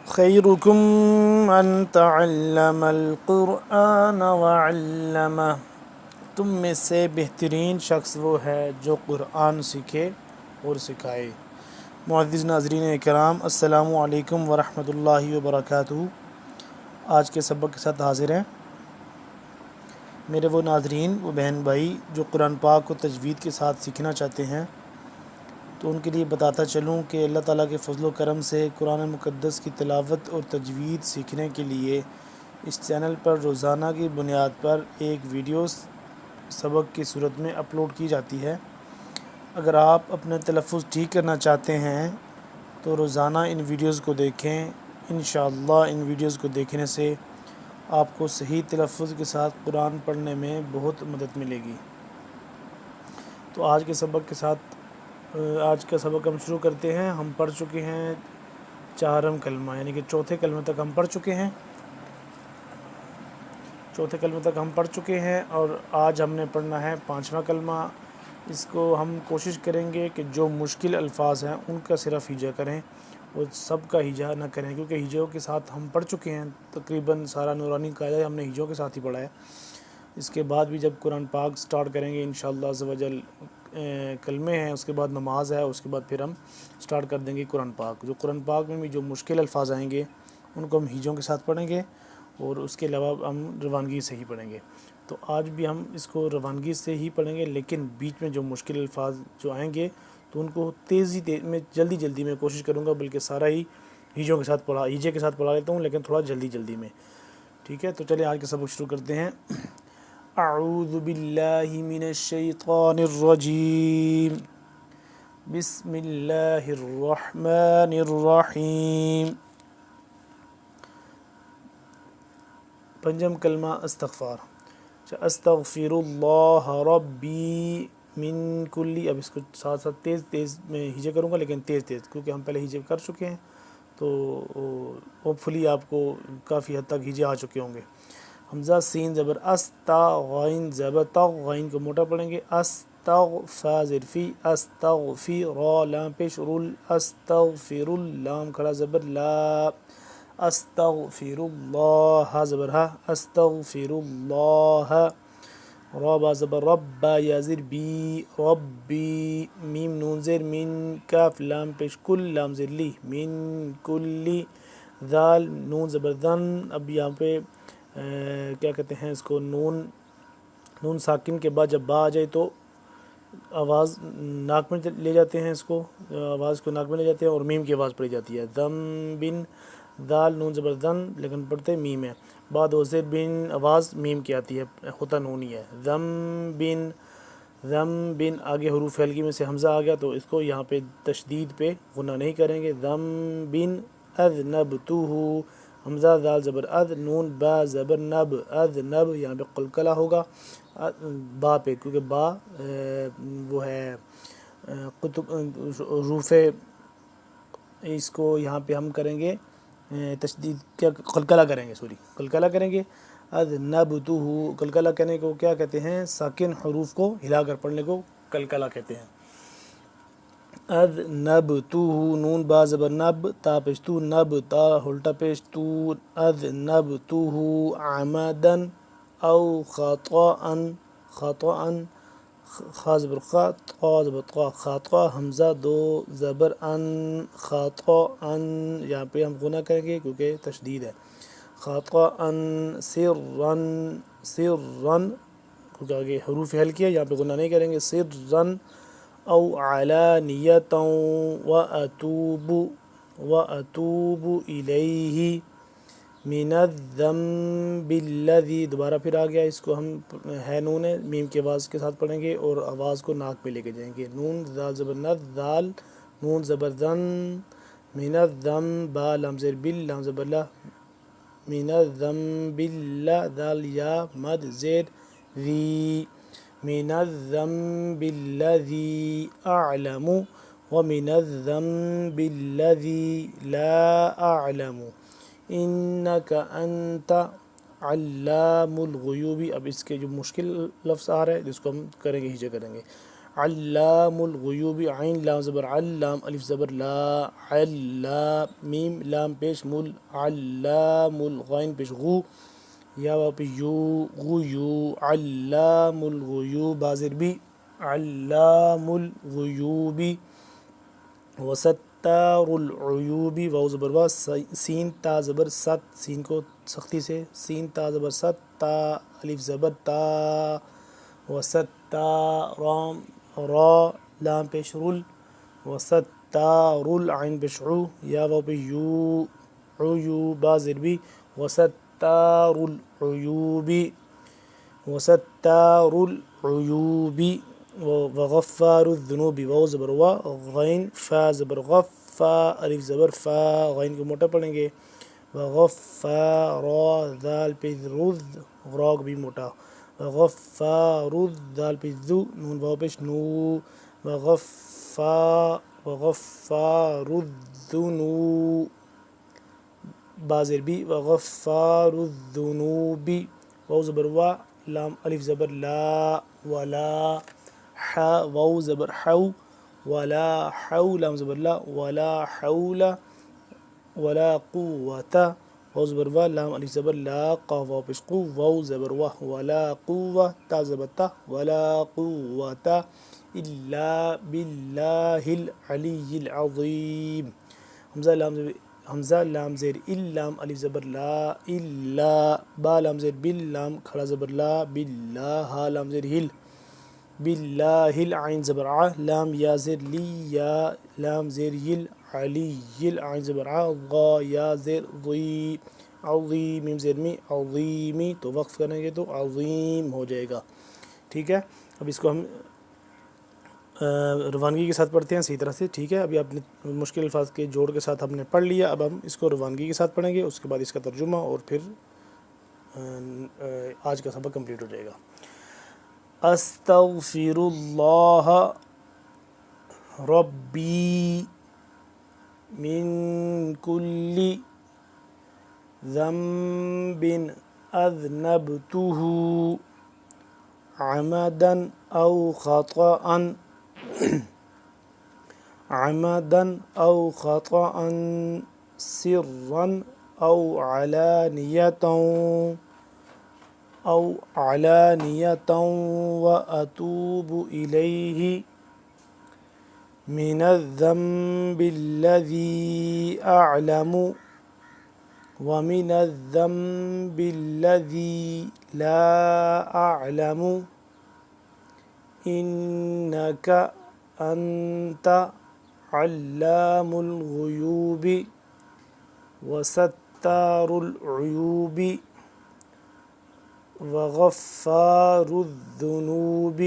خیرکم من تعلم القرآن وعلمہ، تم میں سے بہترین شخص وہ ہے جو قرآن سیکھے اور سکھائے۔ معزز ناظرین کرام، السلام علیکم ورحمۃ اللہ وبرکاتہ۔ آج کے سبق کے ساتھ حاضر ہیں میرے وہ ناظرین، وہ بہن بھائی جو قرآن پاک کو تجوید کے ساتھ سیکھنا چاہتے ہیں، تو ان کے لیے بتاتا چلوں کہ اللہ تعالیٰ کے فضل و کرم سے قرآن مقدس کی تلاوت اور تجوید سیکھنے کے لیے اس چینل پر روزانہ کی بنیاد پر ایک ویڈیو سبق کی صورت میں اپلوڈ کی جاتی ہے۔ اگر آپ اپنے تلفظ ٹھیک کرنا چاہتے ہیں تو روزانہ ان ویڈیوز کو دیکھیں۔ انشاءاللہ ان ویڈیوز کو دیکھنے سے آپ کو صحیح تلفظ کے ساتھ قرآن پڑھنے میں بہت مدد ملے گی۔ تو آج کا سبق ہم شروع کرتے ہیں۔ ہم پڑھ چکے ہیں چہارم کلمہ، یعنی کہ چوتھے کلمے تک ہم پڑھ چکے ہیں اور آج ہم نے پڑھنا ہے پانچواں کلمہ۔ اس کو ہم کوشش کریں گے کہ جو مشکل الفاظ ہیں ان کا صرف ہجا کریں اور سب کا ہجا نہ کریں، کیونکہ ہجوں کے ساتھ ہم پڑھ چکے ہیں تقریباً سارا نورانی قاعدہ ہم نے ہجوں کے ساتھ ہی پڑھا ہے۔ اس کے بعد بھی جب قرآن پاک سٹارٹ کریں گے انشاءاللہ عز و جل، کلمے ہیں، اس کے بعد نماز ہے، اس کے بعد پھر ہم سٹارٹ کر دیں گے قرآن پاک۔ جو قرآن پاک میں بھی جو مشکل الفاظ آئیں گے ان کو ہم ہجوں کے ساتھ پڑھیں گے اور اس کے علاوہ ہم روانگی سے ہی پڑھیں گے۔ تو آج بھی ہم اس کو روانگی سے ہی پڑھیں گے، لیکن بیچ میں جو مشکل الفاظ جو آئیں گے تو ان کو جلدی میں کوشش کروں گا، بلکہ سارا ہی ہجے کے ساتھ پڑھا لیتا ہوں، لیکن تھوڑا جلدی میں، ٹھیک ہے۔ تو چلیں آج کا سبق شروع کرتے ہیں۔ اعوذ باللہ من الشیطان الرجیم، بسم اللہ الرحمن الرحیم۔ پنجم کلمہ استغفار، استغفر اللہ ربی من کلی۔ اب اس کو ساتھ تیز میں ہجے کروں گا، لیکن تیز کیونکہ ہم پہلے ہجے کر چکے ہیں، تو ہوپفلی آپ کو کافی حد تک ہجے آ چکے ہوں گے۔ حمزہ سین زبر استا، غین زبر تغ، غین کو موٹا پڑھیں گے، استغفا زرفی، استغفی را لام پیش رول، استغفر لام کھڑا زبر لا، استغفر اللہ زبر ہا، استغفر اللہ، را با زبر رب، یا زر بی، ربی، میم نون زر من، کاف لام پیش کل، لام زر لی، من کلی، ذال نون زبر ذن۔ اب یہاں پہ کیا کہتے ہیں اس کو، نون ساکن کے بعد جب با آ جائے تو آواز ناک میں لے جاتے ہیں، اس کو آواز کو ناک میں لے جاتے ہیں اور میم کی آواز پڑی جاتی ہے۔ ذم بن، دال نون زبر ذن لیکن پڑھتے میم ہے، بعد وزر بن آواز میم کی آتی ہے، ہوتا نونی ہے۔ ذم بن آگے حروف ہلکی میں سے حمزہ آ گیا تو اس کو یہاں پہ تشدید پہ غنہ نہیں کریں گے۔ ذم بن اذنبتہ، حمزہ دال زبر اذ، نون با زبر نب، اذنب، یہاں پہ قلقلہ ہوگا با پہ، کیونکہ با وہ ہے حروف، اس کو یہاں پہ ہم کریں گے تشدید، کیا قلقلہ کریں گے۔ اذنبتہ، قلقلہ کہنے کو کیا کہتے ہیں؟ ساکن حروف کو ہلا کر پڑھنے کو قلقلہ کہتے ہیں۔ اذنبتہ، نون با زبر نب، تا پیش تو، نب تا الٹا پیش تو، اذنبتہ عمدا او خطأ، خا زبر خا، طا زبر طا، خطأ، حمزہ دو زبر ان، خطأ، یہاں پہ ہم غنہ کریں گے کیونکہ تشدید ہے۔ خطأ سرا، کیونکہ آگے حروف ہلکی ہے، یہاں پہ غنہ نہیں کریں گے۔ سرا او علانیۃ واتوب الیہ من الذنب الذی، دوبارہ پھر آ گیا، اس کو ہم ہے نون ہے میم کی آواز کے ساتھ پڑھیں گے اور آواز کو ناک پہ لے کے جائیں گے۔ نون زال زبر نز، زال نون زبر زن، من الذنب، با لام زیر بل، لام زبر لا، من الذنب اللہ، دال یا مد زیر ذی، من الذنب الذی اعلم ومن الذنب الذی لا اعلم انک انت علام الغیوب۔ اب اس کے جو مشکل لفظ آ رہے ہیں جس کو ہم کریں گے ہجے کریں گے۔ علام الغیوب عین لام زبر علام الف زبر لا علام میم لام پیش مول علام الغین پیش غو یا واو پہ یو غیو علام الغیوب بازر بھی علام الغیوب وستار العیوب واو زبر وا سین تا زبر ست سین کو سختی سے سین تا زبر ست تا الف زبر تا وستار را لام پیش رول وستار العین پیش عو یا واو پہ یو عیو بازر بھی وستار العیوب وستار العیوب وغفار الذنوب واو زبر وا غین فا زبر غفا الف زبر فا غین کو موٹا پڑھیں گے وغفار ذال پہ رذ غراق بھی موٹا وغفار الذال پہ ذو نون واو پیش نو وغفار الذنوب بازر بھی وغفار الذنوب واو زبر وا لام الف زبر لا ولا واو زبر حو ولا حول لام زبر لا ولا حول ولا قوة واو زبر وا لام الف زبر لا قاف واو پیش قو واو زبر وا ولا قوة تا زبر تا ولا قوة إلا بالله العلي العظيم حمزہ لام زیر اللام الف زبر لا الا با لام زیر باللام کھڑا زبر لا باللہ ہا لام زیر ہل باللہ العین زبر ع لام یا زیر لی یا لام زیر یل علی یل عین زبر ع غا یا زیر ضی عظیم میم زیر می عظیمی تو وقف کریں گے تو عظیم ہو جائے گا. ٹھیک ہے, اب اس کو ہم روانگی کے ساتھ پڑھتے ہیں صحیح طرح سے. ٹھیک ہے, ابھی آپ نے مشکل الفاظ کے جوڑ کے ساتھ ہم نے پڑھ لیا, اب ہم اس کو روانگی کے ساتھ پڑھیں گے, اس کے بعد اس کا ترجمہ اور پھر آج کا سبق کمپلیٹ ہو جائے گا. استغفر اللہ ربی من کل ذنب اذنبته عمدا او خطأ عمدا او خطأ سرا او علانية وأتوب إليه من الذنب الذي أعلم ومن الذنب الذي لا أعلم إنك أنت علام الغيوب وستار العيوب وغفار الذنوب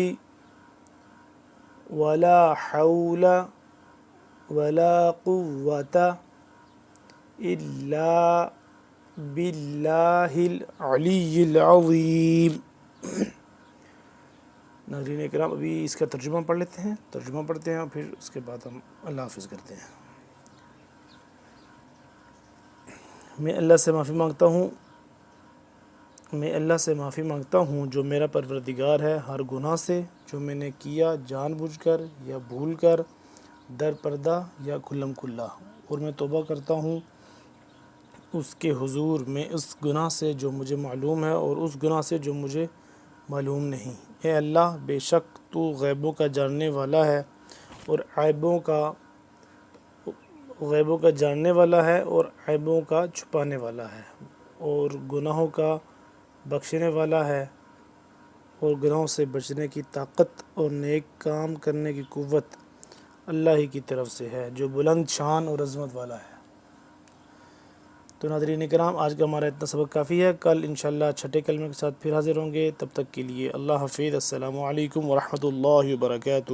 ولا حول ولا قوة إلا بالله العلي العظيم. ناظرین اکرام, ابھی اس کا ترجمہ پڑھ لیتے ہیں, ترجمہ پڑھتے ہیں اور پھر اس کے بعد ہم اللہ حافظ کرتے ہیں. میں اللہ سے معافی مانگتا ہوں جو میرا پروردگار ہے ہر گناہ سے جو میں نے کیا جان بوجھ کر یا بھول کر, در پردہ یا کھلم کھلا, اور میں توبہ کرتا ہوں اس کے حضور میں اس گناہ سے جو مجھے معلوم ہے اور اس گناہ سے جو مجھے معلوم نہیں. اے اللہ, بے شک تو غیبوں کا جاننے والا ہے اور عیبوں کا جاننے والا ہے اور عیبوں کا چھپانے والا ہے, اور گناہوں کا بخشنے والا ہے, اور گناہوں سے بچنے کی طاقت اور نیک کام کرنے کی قوت اللہ ہی کی طرف سے ہے جو بلند شان اور عظمت والا ہے. تو ناظرین کرام, آج کا ہمارا اتنا سبق کافی ہے. کل انشاءاللہ چھٹے کلمے کے ساتھ پھر حاضر ہوں گے. تب تک کے لیے اللہ حافظ. السلام علیکم ورحمۃ اللہ وبرکاتہ.